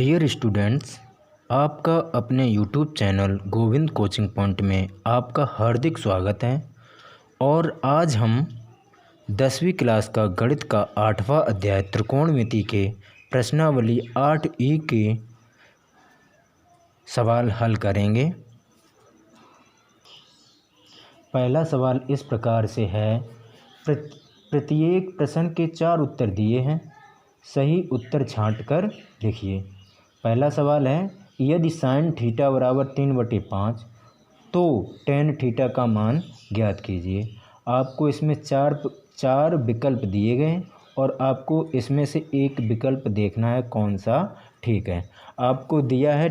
Dear students, आपका अपने YouTube channel Govind coaching point में आपका हार्दिक स्वागत है। और आज हम 10वीं क्लास का गणित का 8वां अध्याय त्रिकोणमिति के प्रश्नावली 8E के सवाल हल करेंगे। पहला सवाल इस प्रकार से है, प्रत्येक प्रश्न के 4 उत्तर दिए हैं, सही उत्तर छांटकर लिखिए। पहला सवाल है, यदि साइन थीटा बराबर 3/5 तो टेन थीटा का मान ज्ञात कीजिए। आपको इसमें चार विकल्प दिए गए और आपको इसमें से एक विकल्प देखना है कौन सा ठीक है। आपको दिया है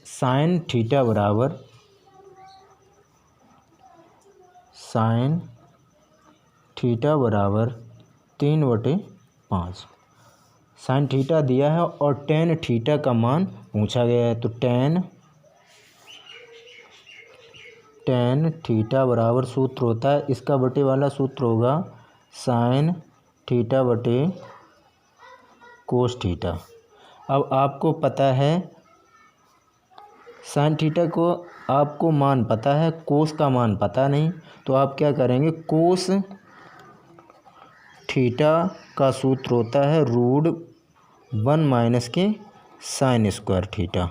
साइन थीटा बराबर 3/5 साइन थीटा दिया है और टेन थीटा का मान पूछा गया है। तो टेन थीटा बराबर सूत्र होता है, इसका बटे वाला सूत्र होगा साइन थीटा बटे कोस थीटा। अब आपको पता है साइन थीटा को आपको मान पता है, कोस का मान पता नहीं, तो आप क्या करेंगे, कोस थीटा का सूत्र होता है √1 - के साइन स्क्वायर थीटा।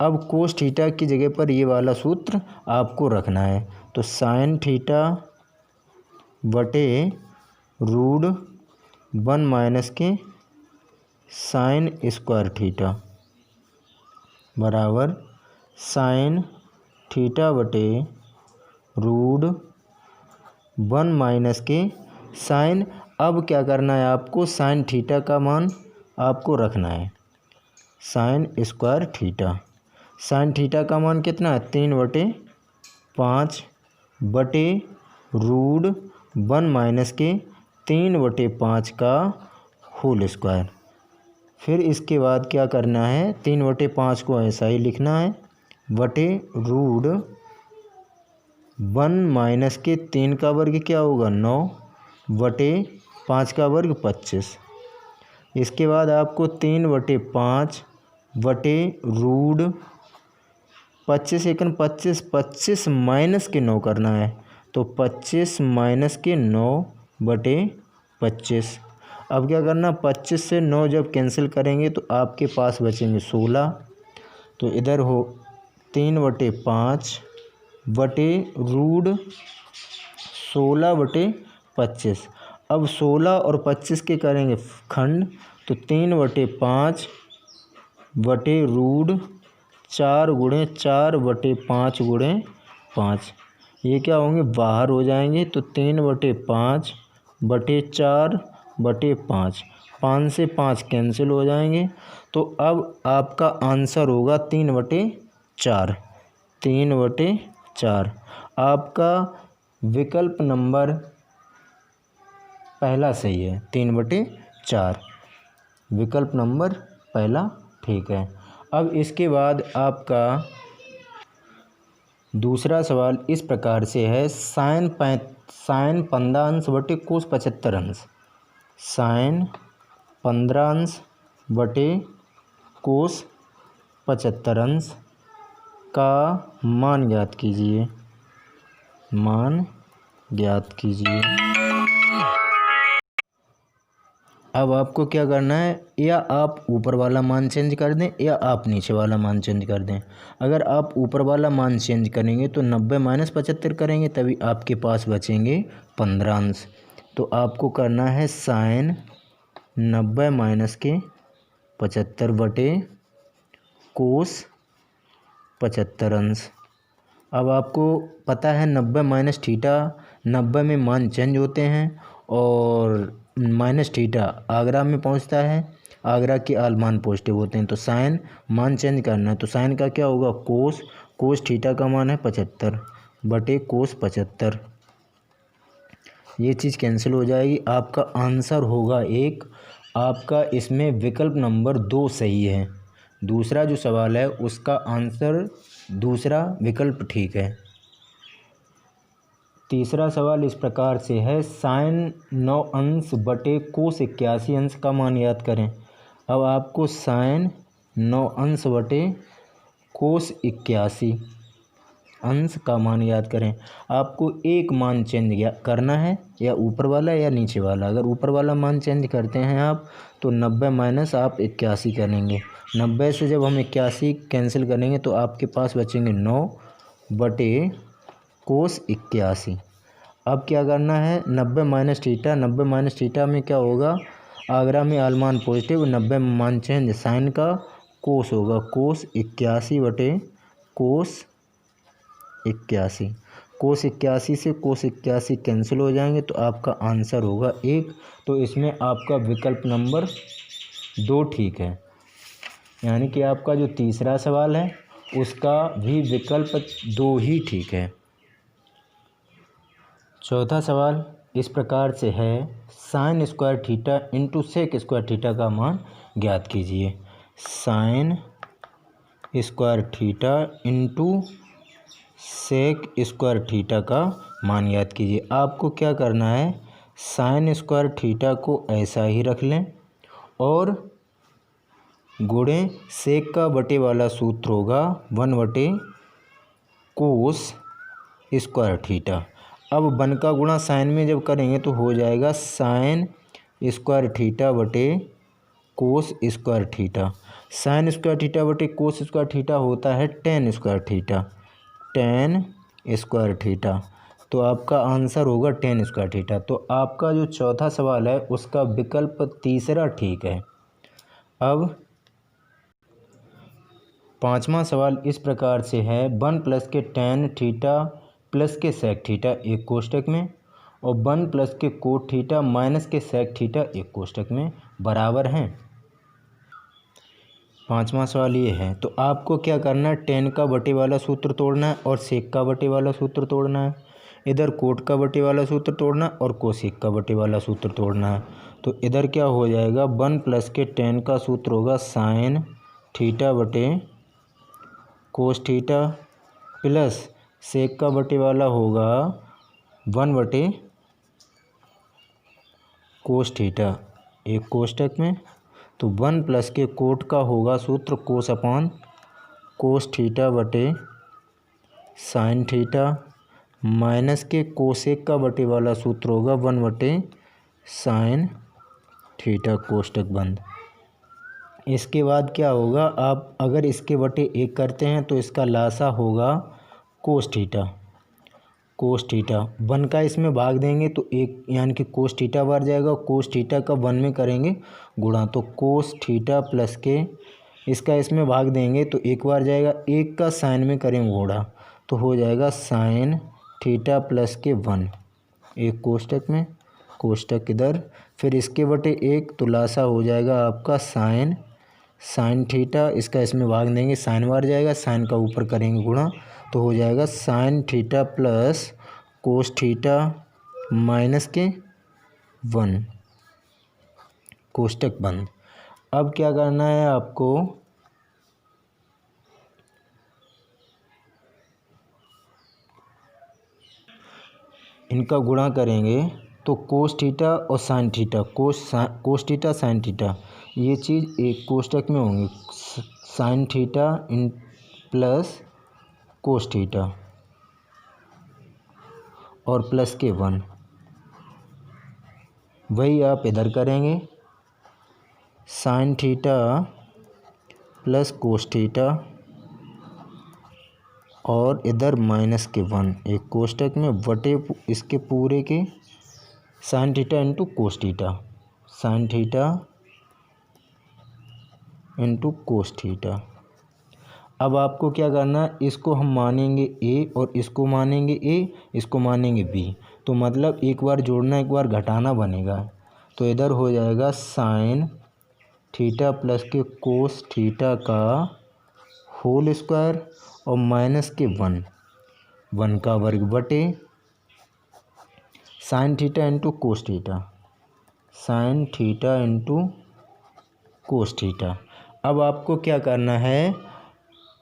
अब कोस थीटा की जगह पर ये वाला सूत्र आपको रखना है। तो साइन थीटा बटे √1 - के साइन स्क्वायर थीटा बराबर साइन थीटा बटे √1 - के साइन। अब क्या करना है, आपको साइन थीटा का मान आपको रखना है sine square theta. Sine theta का मान कितना है, 3/5 बटे √1 - के 3/5 का होल स्क्वायर। फिर इसके बाद क्या करना है, 3/5 को ऐसा ही लिखना है बटे √1 - के 3 का वर्ग क्या होगा 9 बटे 5 का वर्ग 25। इसके बाद आपको 3/5 बटे √25 एकन 25 माइनस के 9 करना है। तो 25 - के 9 बटे 25। अब क्या करना, 25 से 9 जब कैंसिल करेंगे तो आपके पास बचेंगे 16। तो इधर हो 3/5 बटे √16/25। अब 16 और 25 के करेंगे खंड, तो 3/5 बटे √4 × 4/5 × 5। ये क्या होंगे, बाहर हो जाएंगे। तो 3/5 बटे 4/5, 5 से 5 कैंसिल हो जाएंगे। तो अब आपका आंसर होगा 3/4। 3/4 आपका विकल्प नंबर पहला सही है। 3/4 विकल्प नंबर पहला ठीक है। अब इसके बाद आपका दूसरा सवाल इस प्रकार से है, साइन 15 अंश बटे कोस 75 अंश। साइन 15 अंश बटे कोस 75 अंश का मान ज्ञात कीजिए। मान ज्ञात कीजिए। अब आपको क्या करना है, या आप ऊपर वाला मान चेंज कर दें या आप नीचे वाला मान चेंज कर दें। अगर आप ऊपर वाला मान चेंज करेंगे तो 90 - 75 करेंगे, तभी आपके पास बचेंगे 15 अंश। तो आपको करना है साइन 90 - के 75 बटे कोस 75 अंश। अब आपको पता है 90 - थीटा, 90 में मान चेंज होते हैं और माइनस थीटा आगरा में पहुंचता है, आगरा के आल मान पॉजिटिव होते हैं। तो साइन मान चेंज करना है, तो साइन का क्या होगा, कोस थीटा का मान है 75 बटे कोस 75। ये चीज़ कैंसिल हो जाएगी, आपका आंसर होगा 1। आपका इसमें विकल्प नंबर 2 सही है। दूसरा जो सवाल है उसका आंसर दूसरा विकल्प ठीक है। तीसरा सवाल इस प्रकार से है, साइन 9 अंश बटे कोस 81 अंश का मान याद करें। अब आपको साइन 9 अंश बटे कोस 81। अंश का मान याद करें। आपको एक मान चेंज करना है, या ऊपर वाला या नीचे वाला। अगर ऊपर वाला मान चेंज करते हैं आप तो 90 माइनस आप 81 करेंगे। 90 से जब हम 81 कैंसिल करेंगे तो आपके पास बचेंगे 9 बटे कोस 81। अब क्या करना है, 90 माइनस थीटा। 90 माइनस थीटा में क्या होगा, आगरा में आल मान पॉजिटिव, 90 में मान चेंज, साइन का कोस होगा, कोस 81 बटे कोस 81। कोस 81 से कोस 81 कैंसिल हो जाएंगे तो आपका आंसर होगा 1। तो इसमें आपका विकल्प नंबर 2 ठीक है। यानी कि आपका जो तीसरा सवाल है उसका भी विकल्प 2 ही ठीक है। चौथा सवाल इस प्रकार से है, sine square theta into sec square theta का मान ज्ञात कीजिए। Sine square theta into sec square theta का मान याद कीजिए। आपको क्या करना है, साइन स्क्वायर थीटा को ऐसा ही रख लें और गुणे सेक का बटे वाला सूत्र होगा 1 बटे कोस स्क्वायर थीटा। अब 1 का गुणा साइन में जब करेंगे तो हो जाएगा साइन स्क्वायर थीटा बटे कोस square theta. Sine square theta बटे कोस स्क्वायर थीटा होता है ten square theta, ten square theta. तो आपका आंसर होगा टेन स्क्वायर थीटा। तो आपका जो चौथा सवाल है उसका विकल्प तीसरा ठीक है। अब पांचवा सवाल इस प्रकार से है, 1 प्लस के टेन थीटा प्लस के सेक थीटा एक कोष्टक में और 1 प्लस के कोट थीटा माइनस के सेक थीटा एक कोष्टक में बराबर हैं। पांचवा सवाल ये है। तो आपको क्या करना है, टेन का बटे वाला सूत्र तोड़ना है और सेक का बटे वाला सूत्र तोड़ना है। इधर कोट का बटे वाला सूत्र तोड़ना और कोसेक का बटे वाला सूत्र तोड़ना है। तो इधर क्या हो जाएगा, 1 प्लस के टेन का सूत्र होगा साइन थीटा बटे कोस थीटा प्लस सेक का बटे वाला होगा 1 बटे कोस थीटा एक कोष्टक में। तो 1 प्लस के कोट का होगा सूत्र कोस अपॉन कोस थीटा बटे साइन थीटा माइनस के कोसेक का बटे वाला सूत्र होगा 1 बटे साइन थीटा कोष्टक बंद। इसके बाद क्या होगा, आप अगर इसके बटे 1 करते हैं तो इसका लासा होगा कोस थीटा। कोस थीटा 1 का इसमें भाग देंगे तो 1 यानी कि कोस थीटा बार जाएगा। कोस थीटा का 1 में करेंगे गुणा तो कोस थीटा प्लस के इसका इसमें भाग देंगे तो 1 बार जाएगा। 1 का साइन में करेंगे गुणा तो हो जाएगा साइन थीटा प्लस के 1 एक कोष्टक में, कोष्टक इधर, फिर इसके बटे 1 तो लासा हो जाएगा आपका साइन थीटा, इसका इसमें भाग देंगे साइन बार जाएगा, साइन का ऊपर करेंगे गुणा तो हो जाएगा sine theta plus cos theta minus के 1 कोष्टक बंद। अब क्या करना है आपको, इनका गुणा करेंगे तो कोस थीटा और sine theta, cos theta sine theta ये चीज़ एक कोष्टक में होंगी। Sine theta in plus cos theta और प्लस के 1, वही आप इधर करेंगे sine theta plus cos theta और इधर माइनस के 1 एक कोष्टक में बटे इसके पूरे के sign theta into cos theta, sign theta into cos theta. अब आपको क्या करना है, इसको हम मानेंगे ए और इसको मानेंगे ए, इसको मानेंगे बी। तो मतलब एक बार जोड़ना एक बार घटाना बनेगा। तो इधर हो जाएगा साइन थीटा प्लस के कोस थीटा का होल स्क्वायर और माइनस के 1 का वर्ग बटे sign theta into cos theta, sign theta into cos theta. अब आपको क्या करना है,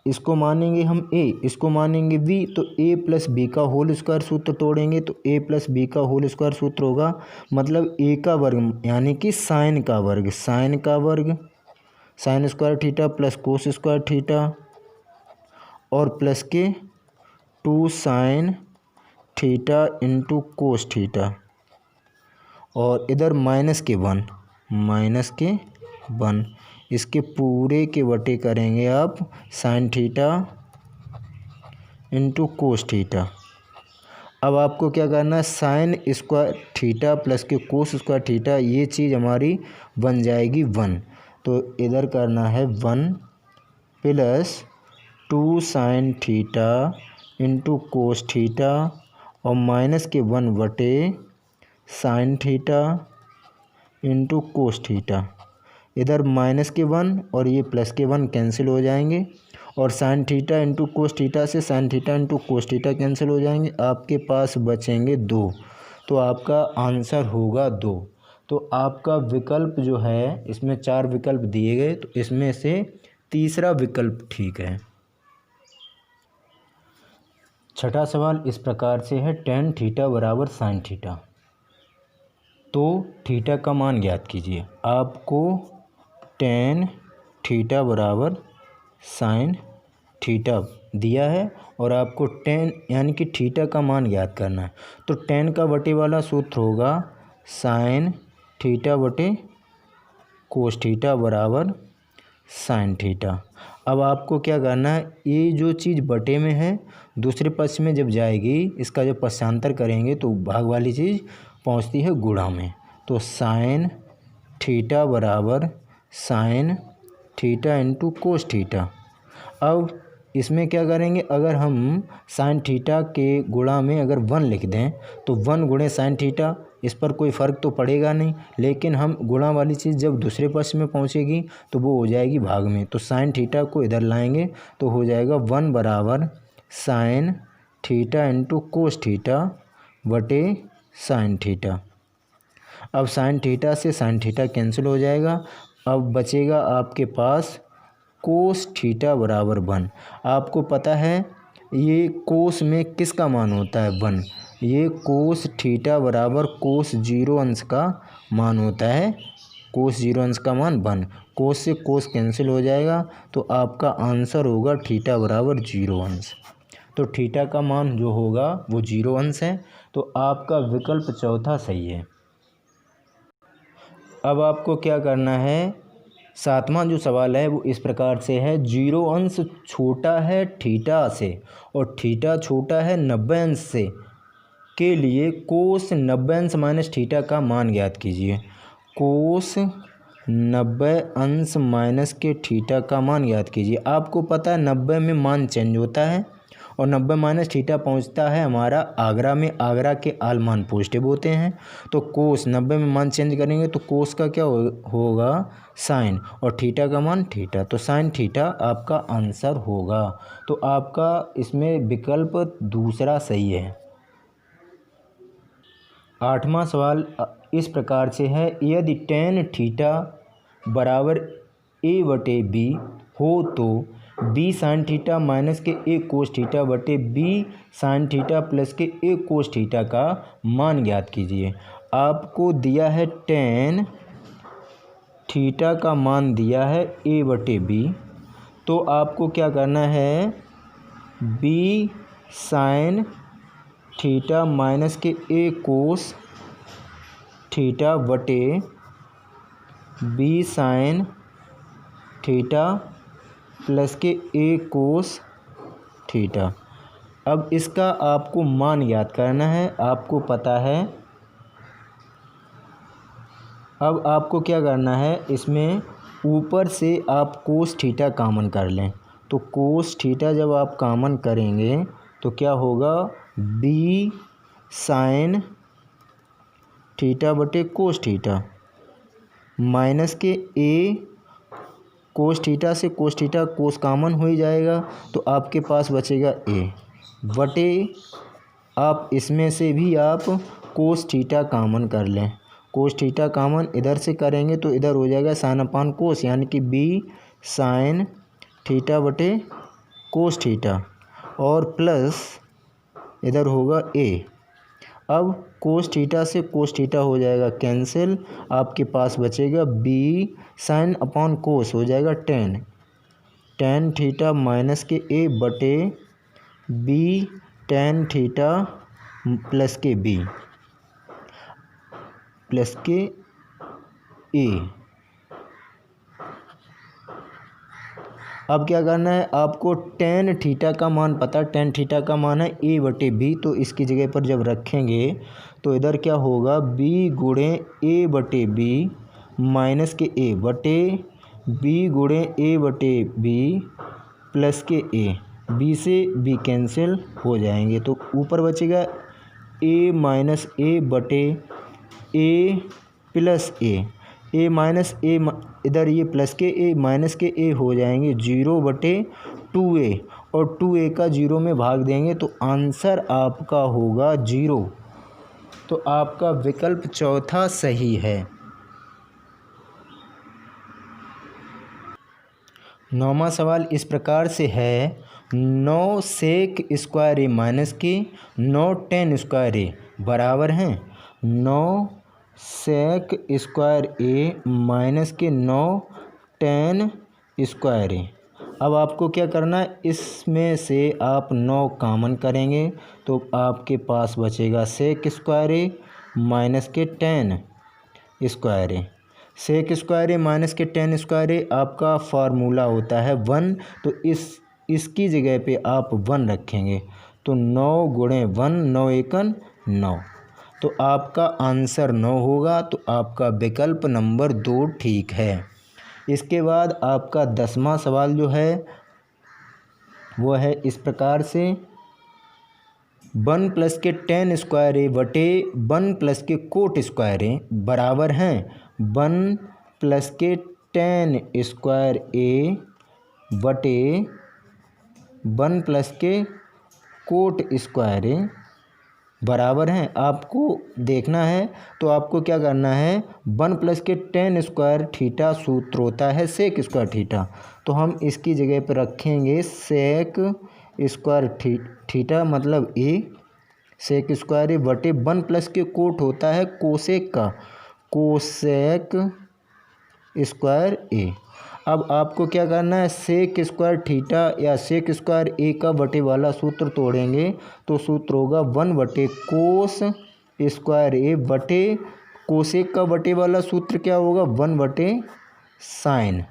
इसको मानेंगे हम ए, इसको मानेंगे बी, तो ए प्लस बी का होल स्क्वायर सूत्र तोड़ेंगे तो ए प्लस बी का होल स्क्वायर सूत्र होगा मतलब ए का वर्ग यानी कि साइन का वर्ग, साइन का वर्ग, sign square theta plus cos square theta और प्लस के 2 sign theta into cos theta और इधर माइनस के 1 इसके पूरे के बटे करेंगे आप sign theta into cos theta. अब आपको क्या करना है, साइन स्क्वायर थीटा प्लस के कोस स्क्वायर थीटा ये चीज़ हमारी बन जाएगी 1, तो इधर करना है 1 plus 2 sign theta into cos theta और माइनस के 1 बटे sign theta into cos theta. इधर माइनस के 1 और ये प्लस के 1 कैंसिल हो जाएंगे और sine theta into cos theta से sine theta into cos theta cancel हो जाएंगे। आपके पास बचेंगे 2, तो आपका आंसर होगा 2। तो आपका विकल्प जो है, इसमें 4 विकल्प दिए गए, तो इसमें से तीसरा विकल्प ठीक है। छठा सवाल इस प्रकार से है, tan थीटा बराबर साइन थीटा, तो थीटा का मान ज्ञात कीजिए। आपको tan थीटा बराबर साइन थीटा दिया है और आपको tan यानी कि थीटा का मान ज्ञात करना है, तो tan का बटे वाला सूत्र होगा साइन थीटा बटे कोस थीटा बराबर साइन थीटा। अब आपको क्या करना है, ये जो चीज़ बटे में है दूसरे पक्ष में जब जाएगी, इसका जब पक्षांतर करेंगे तो भाग वाली चीज़ पहुंचती है गुणा में, तो साइन थीटा बराबर sign theta into cos theta. अब इसमें क्या करेंगे, अगर हम साइन थीटा के गुणा में अगर 1 लिख दें तो 1 गुणे साइन थीटा, इस पर कोई फ़र्क तो पड़ेगा नहीं, लेकिन हम गुणा वाली चीज़ जब दूसरे पक्ष में पहुंचेगी तो वो हो जाएगी भाग में, तो साइन थीटा को इधर लाएंगे तो हो जाएगा 1 बराबर sign theta into cos theta बटे साइन थीटा। अब साइन थीटा से साइन थीटा कैंसिल हो जाएगा। अब बचेगा आपके पास कोस थीटा बराबर 1। आपको पता है ये कोस में किसका मान होता है 1, ये कोस थीटा बराबर कोस 0 अंश का मान होता है, कोस 0 अंश का मान 1, कोस से कोस कैंसिल हो जाएगा, तो आपका आंसर होगा थीटा बराबर 0 अंश। तो थीटा का मान जो होगा वो 0 अंश है, तो आपका विकल्प चौथा सही है। अब आपको क्या करना है, सातवां जो सवाल है वो इस प्रकार से है, 0 अंश छोटा है थीटा से और थीटा छोटा है 90 अंश से के लिए कोस 90 अंश माइनस थीटा का मान ज्ञात कीजिए। कोस 90 अंश माइनस के थीटा का मान ज्ञात कीजिए। आपको पता है 90 में मान चेंज होता है और 90 माइनस थीटा पहुंचता है हमारा आगरा में, आगरा के आल मान पॉजिटिव होते हैं, तो कोस 90 में मान चेंज करेंगे तो कोस का क्या होगा साइन और थीटा का मान थीटा, तो साइन थीटा आपका आंसर होगा। तो आपका इसमें विकल्प दूसरा सही है। आठवां सवाल इस प्रकार से है, यदि tan थीटा बराबर a बटे b हो तो b साइन थीटा माइनस के a कोस थीटा बटे b साइन थीटा प्लस के a कोस थीटा का मान ज्ञात कीजिए। आपको दिया है tan थीटा का मान दिया है a बटे b, तो आपको क्या करना है, b साइन थीटा माइनस के a कोस थीटा बटे b साइन थीटा प्लस के a कोस थीटा। अब इसका आपको मान याद करना है, आपको पता है। अब आपको क्या करना है, इसमें ऊपर से आप कोस थीटा कॉमन कर लें, तो कोस थीटा जब आप कॉमन करेंगे तो क्या होगा, b साइन थीटा बटे कोस थीटा माइनस के a कोस थीटा से कोस थीटा कोस कॉमन हो ही जाएगा, तो आपके पास बचेगा a बटे, आप इसमें से भी आप कोस थीटा कॉमन कर लें, कोस थीटा कॉमन इधर से करेंगे तो इधर हो जाएगा साइन अपान कोस, यानी कि b साइन थीटा बटे कोस थीटा और प्लस इधर होगा a। अब कोस थीटा से कोस थीटा हो जाएगा कैंसिल, आपके पास बचेगा बी साइन अपॉन कोस हो जाएगा टेन थीटा माइनस के ए बटे बी टेन थीटा प्लस के बी प्लस के ए। अब क्या करना है आपको, टेन थीटा का मान पता, टेन थीटा का मान है ए बटे बी, तो इसकी जगह पर जब रखेंगे तो इधर क्या होगा बी गुणे ए बटे बी माइनस के ए बटे बी गुणे ए बटे बी प्लस के ए, बी से बी कैंसिल हो जाएंगे तो ऊपर बचेगा ए माइनस ए बटे ए प्लस ए माइनस ए, इधर ये प्लस के ए माइनस के ए हो जाएंगे 0/2a और 2a का 0 में भाग देंगे तो आंसर आपका होगा 0। तो आपका विकल्प चौथा सही है। 9वां सवाल इस प्रकार से है, 9 सेक स्क्वायर ए माइनस के 9 टेन स्क्वायर ए बराबर हैं 9 सेक स्क्वायर ए माइनस के 9 टेन स्क्वायर ए। अब आपको क्या करना है, इसमें से आप 9 कॉमन करेंगे तो आपके पास बचेगा सेक स्क्वायर ए माइनस के 10 स्क्वायर ए। सेक स्क्वायर ए माइनस के 10 स्क्वायर ए आपका फार्मूला होता है 1, तो इसकी जगह पे आप 1 रखेंगे तो 9 गुणे 1 9 एकन 9, तो आपका आंसर 9 होगा। तो आपका विकल्प नंबर 2 ठीक है। इसके बाद आपका 10वां सवाल जो है वो है इस प्रकार से, 1 प्लस के 10 स्क्वायर ए बटे 1 प्लस के कोट स्क्वायर ए बराबर हैं 1 प्लस के 10 स्क्वायर ए बटे 1 प्लस के कोट स्क्वायर ए बराबर हैं। आपको देखना है तो आपको क्या करना है, 1 प्लस के 10 स्क्वायर थीटा सूत्र होता है सेक स्क्वायर थीटा, तो हम इसकी जगह पर रखेंगे सेक स्क्वायर थीटा मतलब ए सेक स्क्वायर ए बटे 1 प्लस के कोट होता है कोसेक का कोसेक स्क्वायर ए। अब आपको क्या करना है, सेक स्क्वायर थीटा या सेक स्क्वायर ए का बटे वाला सूत्र तोड़ेंगे तो सूत्र होगा 1 बटे कोस स्क्वायर ए बटे कोसेक का बटे वाला सूत्र क्या होगा 1 बटे साइन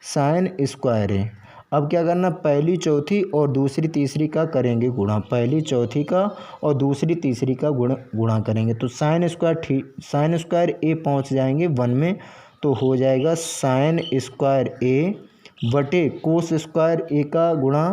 स्क्वायर ए। अब क्या करना, पहली चौथी और दूसरी तीसरी का करेंगे गुणा, पहली चौथी का और दूसरी तीसरी का गुणा करेंगे तो साइन स्क्वायर ए पहुंच जाएंगे 1 में, तो हो जाएगा साइन स्क्वायर ए बटे कोस स्क्वायर ए का गुणा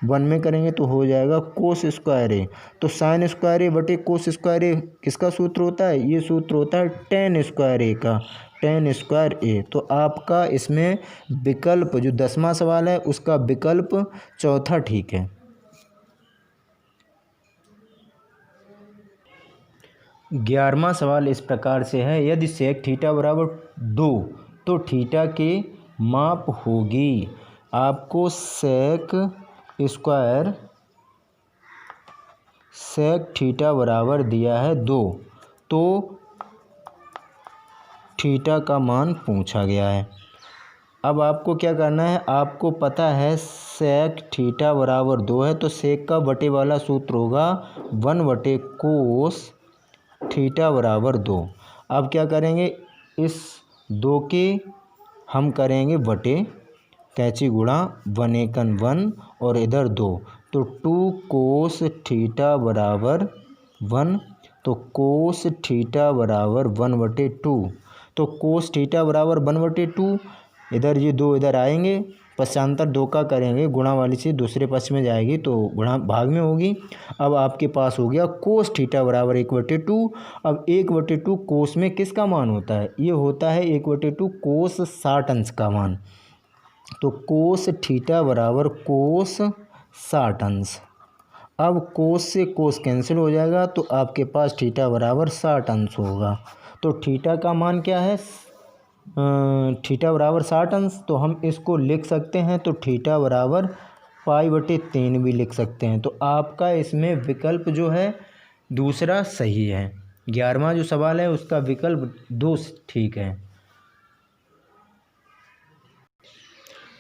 1 में करेंगे तो हो जाएगा कोस स्क्वायर ए। तो साइन स्क्वायर ए बटे कोस स्क्वायर ए किसका सूत्र होता है, ये सूत्र होता है टेन स्क्वायर ए का, टेन स्क्वायर ए। तो आपका इसमें विकल्प जो 10वां सवाल है उसका विकल्प चौथा ठीक है। 11वां सवाल इस प्रकार से है, यदि सेक थीटा बराबर 2 तो थीटा के माप होगी। आपको सेक थीटा बराबर दिया है 2, तो थीटा का मान पूछा गया है। अब आपको क्या करना है, आपको पता है सेक थीटा बराबर 2 है तो सेक का बटे वाला सूत्र होगा 1 बटे कोस थीटा बराबर 2। अब क्या करेंगे, इस 2 के हम करेंगे बटे, कैंची गुणा 1 एकन 1 और इधर 2, तो 2 कोस थीटा बराबर 1, तो कोस थीटा बराबर 1 बटे 2, तो कोस थीटा बराबर 1 बटे 2, इधर ये 2 इधर आएंगे, पश्चांतर 2 का करेंगे, गुणा वाली चीज़ दूसरे पक्ष में जाएगी तो गुणा भाग में होगी। अब आपके पास हो गया कोस थीटा बराबर 1 बटे 2। अब 1 बटे 2 कोस में किसका मान होता है, ये होता है 1 बटे 2 कोस 60 अंश का मान, तो कोस थीटा बराबर कोस 60 अंश। अब कोस से कोस कैंसिल हो जाएगा तो आपके पास थीटा बराबर 60 अंश होगा। तो थीटा का मान क्या है, थीटा बराबर 60 अंश, तो हम इसको लिख सकते हैं तो थीटा बराबर पाई बटे 3 भी लिख सकते हैं। तो आपका इसमें विकल्प जो है दूसरा सही है। 11वां जो सवाल है उसका विकल्प 2 ठीक है।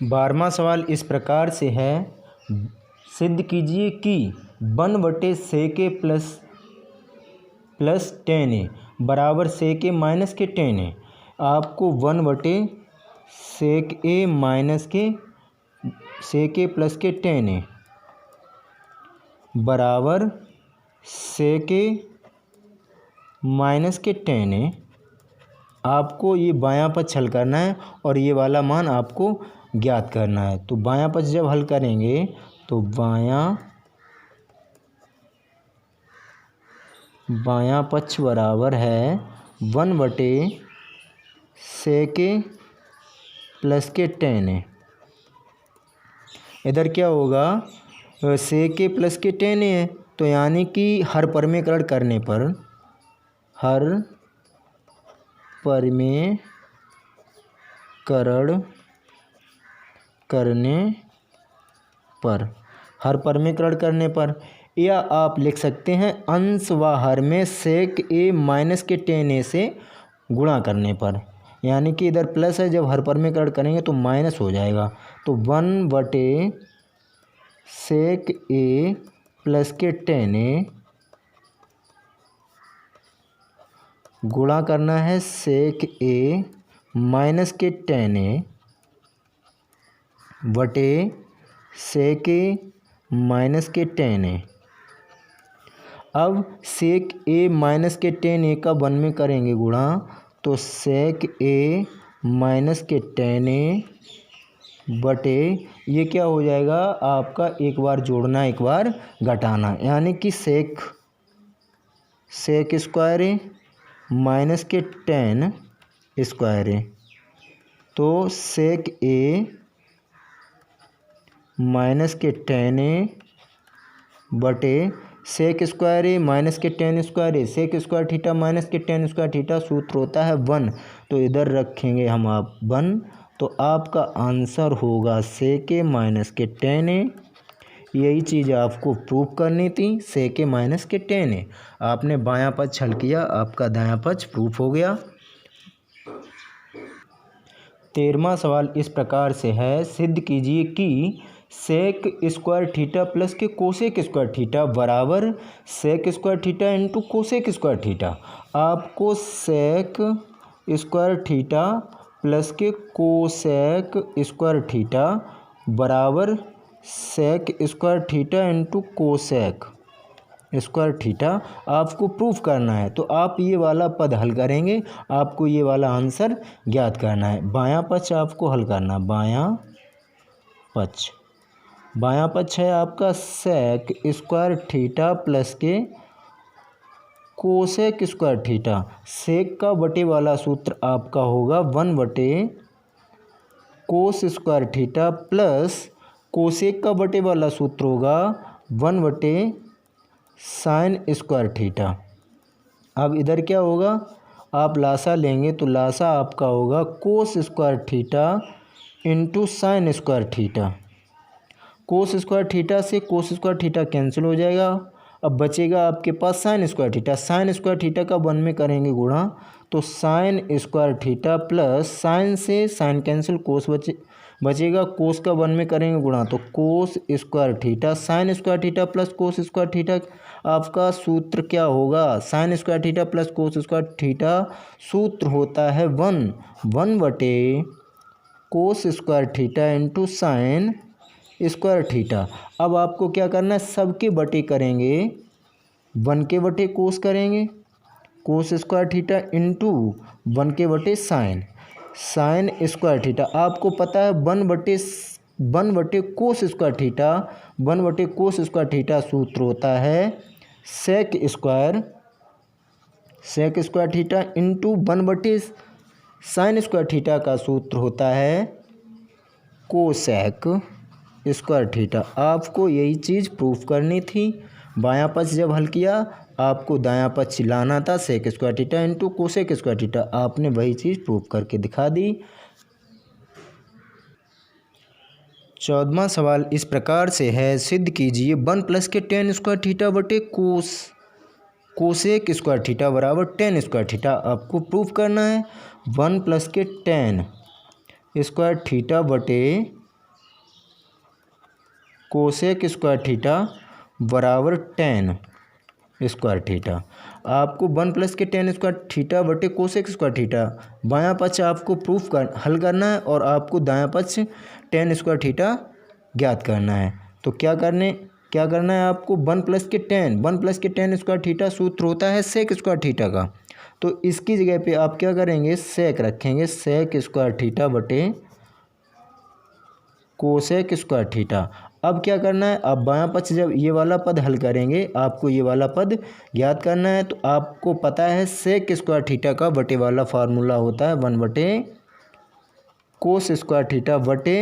12वां सवाल इस प्रकार से है, सिद्ध कीजिए कि 1/sec प्लस tan a बराबर sec a माइनस के tan a। आपको 1/sec a माइनस के sec a प्लस के tan a बराबर sec a माइनस के tan a। आपको ये बायां पक्ष हल करना है और ये वाला मान आपको ज्ञात करना है। तो बायां पक्ष जब हल करेंगे तो बायां पक्ष बराबर है 1/sec a प्लस के tan a। इधर क्या होगा, sec a प्लस के tan a है, तो यानी कि हर परमीकरण करने पर हर परमीकरण करने पर या आप लिख सकते हैं अंश व हर में sec a माइनस के tan a से गुणा करने पर। यानी कि इधर प्लस है, जब हर परमीकरण करेंगे तो माइनस हो जाएगा। तो 1/sec a प्लस के tan a गुणा करना है sec a माइनस के tan a बटे sec a माइनस के tan a। अब sec a माइनस के tan a का 1 में करेंगे गुणा, तो sec a माइनस के tan a बटे ये क्या हो जाएगा आपका, एक बार जोड़ना एक बार घटाना, यानी कि sec स्क्वायर a माइनस के tan स्क्वायर a। तो sec a माइनस के tan a बटे sec स्क्वायर a माइनस के tan square a। sec square theta minus के tan स्क्वायर थीटा सूत्र होता है 1, तो इधर रखेंगे हम आप 1, तो आपका आंसर होगा sec a माइनस के tan a। यही चीज़ आपको प्रूव करनी थी, sec a माइनस के tan a। आपने बायां पक्ष हल किया, आपका दायां पक्ष प्रूफ हो गया। 13वां सवाल इस प्रकार से है, सिद्ध कीजिए कि sec स्क्वायर थीटा प्लस के कोसेक स्क्वायर थीटा बराबर sec square theta into cosec square theta. आपको sec स्क्वायर थीटा प्लस के कोसेक स्क्वायर थीटा बराबर sec square theta into cosec square theta आपको प्रूफ करना है। तो आप ये वाला पद हल करेंगे, आपको ये वाला आंसर ज्ञात करना है। बायां पक्ष आपको हल करना, बायां पक्ष है आपका sec स्क्वायर थीटा प्लस के कोसेक स्क्वायर थीटा। सेक का बटे वाला सूत्र आपका होगा 1/कोस स्क्वायर थीटा प्लस कोसेक का बटे वाला सूत्र होगा 1/साइन स्क्वायर थीटा। अब इधर क्या होगा, आप लासा लेंगे तो लासा आपका होगा कोस square theta into sine square theta. कोस स्क्वायर थीटा से कोस स्क्वायर थीटा कैंसिल हो जाएगा, अब बचेगा आपके पास sine square theta. Sine square theta का 1 में करेंगे गुणा, तो sine square theta plus sine से साइन कैंसिल, कोस बचेगा, कोस का 1 में करेंगे गुणा, तो cos square theta sine square theta plus cos square theta. आपका सूत्र क्या होगा, sine square theta plus cos square theta सूत्र होता है 1/कोस square theta into sine square theta. अब आपको क्या करना है, सबके बटे करेंगे, 1 के बटे कोस करेंगे, कोस स्क्वायर थीटा इंटू 1 के बटे साइन स्क्वायर थीटा। आपको पता है 1/कोस स्क्वायर थीटा, 1/कोस स्क्वायर थीटा सूत्र होता है सेक स्क्वायर थीटा इंटू 1/साइन स्क्वायर थीटा का सूत्र होता है कोसेक स्क्वायर थीटा। आपको यही चीज़ प्रूफ करनी थी। बायां पक्ष जब हल किया आपको दायां पक्ष लाना था, sec square theta into cosec square theta. आपने वही चीज़ प्रूफ करके दिखा दी। 14वां सवाल इस प्रकार से है, सिद्ध कीजिए 1 प्लस के tan स्क्वायर थीटा बटे कोस कोसेक स्क्वायर थीटा बराबर टेन स्क्वायर थीटा आपको प्रूफ करना है। 1 प्लस के टेन स्क्वायर थीटा बटे कोसेक स्क्वायर थीटा बराबर टेन स्क्वायर थीटा। आपको 1 प्लस के टेन स्क्वायर थीटा बटे कोसेक स्क्वायर थीटा बायां पक्ष आपको हल करना है और आपको दायां पक्ष टेन स्क्वायर थीटा ज्ञात करना है। तो क्या करना है आपको 1 प्लस के टेन स्क्वायर थीटा सूत्र होता है सेक स्क्वायर थीटा का। तो इसकी जगह पे आप क्या करेंगे, सेक रखेंगे, सेक स्क्वायर थीटा बटे कोसेक स्क्वायर थीटा। अब क्या करना है, आप बायां पक्ष जब ये वाला पद हल करेंगे आपको ये वाला पद ज्ञात करना है। तो आपको पता है सेक स्क्वायर थीटा का बटे वाला फार्मूला होता है 1 बटे कोस स्क्वायर थीटा बटे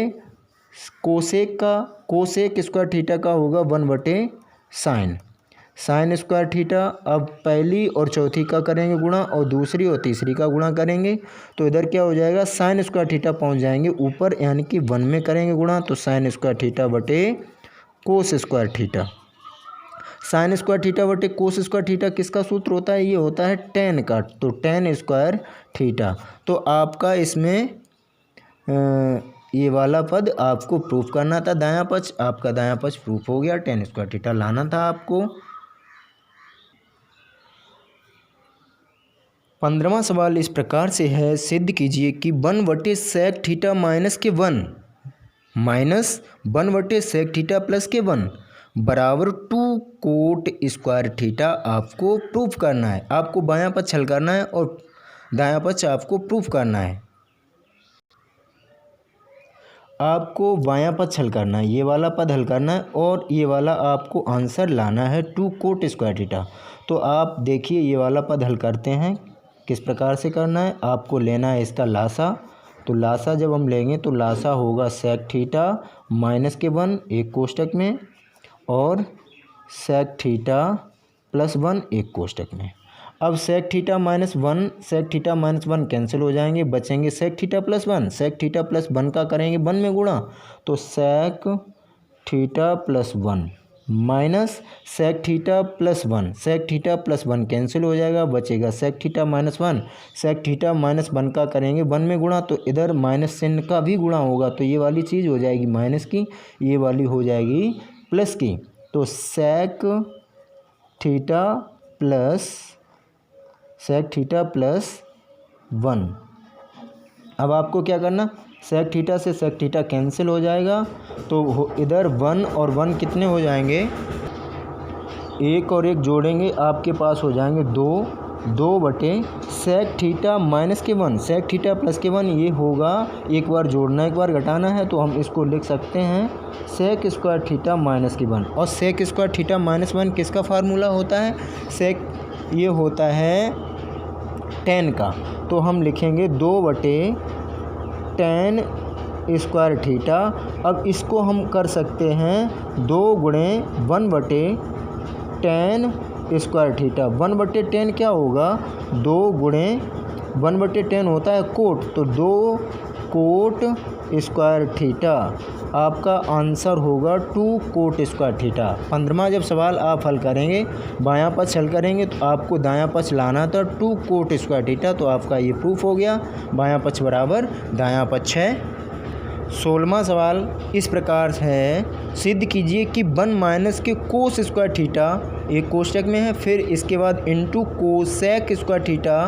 कोसेक स्क्वायर थीटा का होगा 1 बटे साइन स्क्वायर थीटा। अब पहली और चौथी का करेंगे गुणा और दूसरी और तीसरी का गुणा करेंगे तो इधर क्या हो जाएगा, साइन स्क्वायर थीटा पहुंच जाएंगे ऊपर, यानी कि 1 में करेंगे गुणा तो साइन स्क्वायर थीटा बटे कोस square theta. Sine square theta बटे कोस स्क्वायर थीटा किसका सूत्र होता है, ये होता है टेन का, तो टेन स्क्वायर थीटा। तो आपका इसमें ये वाला पद आपको प्रूफ करना था दायां पक्ष, आपका दायां पक्ष प्रूफ हो गया, टेन स्क्वायर थीटा लाना था आपको। 15वां सवाल इस प्रकार से है, सिद्ध कीजिए कि 1 बटे सेक थीटा माइनस के 1 माइनस 1 बटे सेक थीटा प्लस के 1 बराबर 2 कोट स्क्वायर थीटा आपको प्रूफ करना है। आपको बायां पक्ष हल करना है और दायां पक्ष आपको प्रूफ करना है। आपको बायां पक्ष हल करना है, ये वाला पद हल करना है और ये वाला आपको आंसर लाना है 2 कोट स्क्वायर थीटा। तो आप देखिए ये वाला पद हल करते हैं, किस प्रकार से करना है, आपको लेना है इसका लासा। तो लासा जब हम लेंगे तो लासा होगा सेक थीटा माइनस के 1 एक कोष्टक में और सेक थीटा प्लस 1 एक कोष्टक में। अब सेक थीटा माइनस 1 कैंसिल हो जाएंगे, बचेंगे sec theta plus 1। Sec theta plus 1 का करेंगे 1 में गुणा तो sec theta plus 1 minus sec theta plus 1, sec theta plus 1 cancel हो जाएगा, बचेगा sec theta minus 1। Sec theta minus 1 का करेंगे 1 में गुणा तो इधर माइनस चिन्ह का भी गुणा होगा तो ये वाली चीज़ हो जाएगी माइनस की, ये वाली हो जाएगी प्लस की। तो सेक थीटा प्लस 1। अब आपको क्या करना, सेक थीटा से सेक थीटा कैंसिल हो जाएगा तो इधर 1 और 1 कितने हो जाएंगे, 1 और 1 जोड़ेंगे आपके पास हो जाएंगे 2 बटे सेक थीटा माइनस के 1, सेक थीटा प्लस के 1 ये होगा, एक बार जोड़ना एक बार घटाना है तो हम इसको लिख सकते हैं सेक स्क्वायर थीटा माइनस के 1। और सेक स्क्वायर थीटा माइनस 1 किसका फार्मूला होता है, सेक ये होता है टेन का, तो हम लिखेंगे 2 बटे टेन स्क्वायर थीटा। अब इसको हम कर सकते हैं 2 गुणे 1 बटे टेन स्क्वायर थीटा। 1 बटे टेन क्या होगा, 2 गुणे 1 बटे टेन होता है कोट, तो 2 कोट स्क्वायर थीटा। आपका आंसर होगा 2 कोट स्क्वायर थीटा। 15वां जब सवाल आप हल करेंगे बायां पक्ष हल करेंगे तो आपको दायां पक्ष लाना था 2 कोट स्क्वायर थीटा। तो आपका ये प्रूफ हो गया, बायां पक्ष बराबर दायां पक्ष है। 16वां सवाल इस प्रकार है, सिद्ध कीजिए कि 1 माइनस के कोस स्क्वायर थीटा एक कोष्टक में है, फिर इसके बाद इंटू कोसेक स्क्वायर थीटा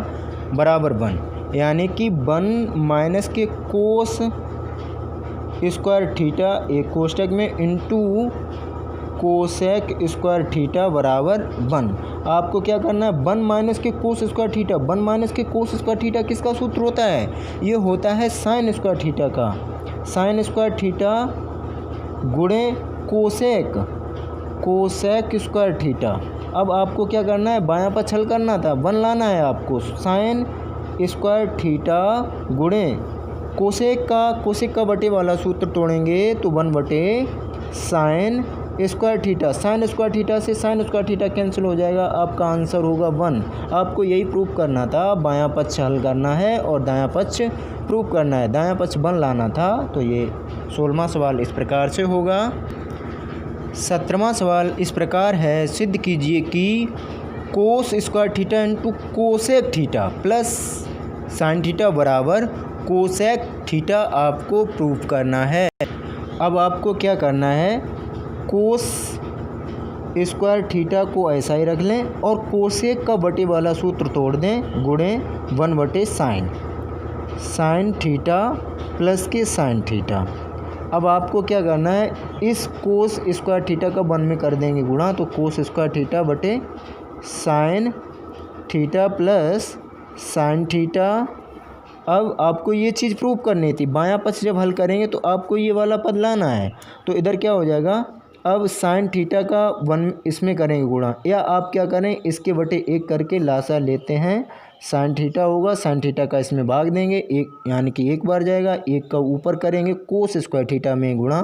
बराबर 1, यानी कि 1 माइनस के कोस स्क्वायर थीटा एक कोष्टक में इंटू कोसेक स्क्वायर थीटा बराबर 1। आपको क्या करना है, 1 माइनस के कोस स्क्वायर थीटा, 1 माइनस के कोस स्क्वायर थीटा किसका सूत्र होता है, ये होता है साइन स्क्वायर थीटा का, साइन स्क्वायर थीटा गुणे कोसेक स्क्वायर थीटा। अब आपको क्या करना है, बायां पक्ष हल करना था, 1 लाना है आपको, साइन स्क्वायर थीटा गुणे कोसेक का बटे वाला सूत्र तोड़ेंगे तो 1 बटे sign square theta. Sine square theta से साइन स्क्वायर थीटा कैंसिल हो जाएगा, आपका आंसर होगा 1। आपको यही प्रूफ करना था, बायां पक्ष हल करना है और दायां पक्ष प्रूफ करना है, दायां पक्ष 1 लाना था। तो ये 16वां सवाल इस प्रकार से होगा। 17वां सवाल इस प्रकार है, सिद्ध कीजिए कि कोस square theta into cosec theta plus sine theta बराबर कोसेक थीटा आपको प्रूफ करना है। अब आपको क्या करना है, कोस स्क्वायर थीटा को ऐसा ही रख लें और कोसेक का बटे वाला सूत्र तोड़ दें, गुणे 1/sin, साइन थीटा प्लस के साइन थीटा। अब आपको क्या करना है, इस कोस स्क्वायर थीटा का 1 में कर देंगे गुणा, तो कोस स्क्वायर थीटा बटे sine theta plus sine theta. अब आपको ये चीज़ प्रूव करनी थी, बायां पक्ष जब हल करेंगे तो आपको ये वाला पद लाना है, तो इधर क्या हो जाएगा, अब साइन थीटा का 1 इसमें करेंगे गुणा, या आप क्या करें इसके बटे 1 करके लासा लेते हैं, साइन थीटा होगा, साइन थीटा का इसमें भाग देंगे, एक यानी कि 1 बार जाएगा, 1 का ऊपर करेंगे कोस स्क्वायर थीटा में गुणा,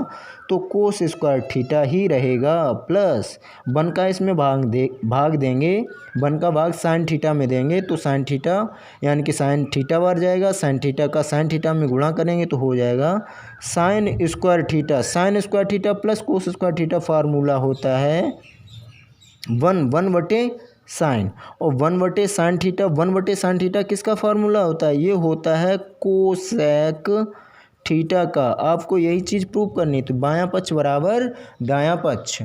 तो कोस स्क्वायर थीटा ही रहेगा, प्लस 1 का इसमें भाग देंगे, 1 का भाग साइन थीटा में देंगे, तो साइन थीटा यानी कि साइन थीटा बार जाएगा, साइन थीटा का साइन थीटा में गुणा करेंगे तो हो जाएगा sign square theta plus cos square theta. Formula होता है 1/साइन, और 1/साइन थीटा, 1/साइन थीटा किसका फार्मूला होता है, ये होता है कोसेक थीटा का। आपको यही चीज़ प्रूव करनी, तो बायां पक्ष बराबर दायां पक्ष।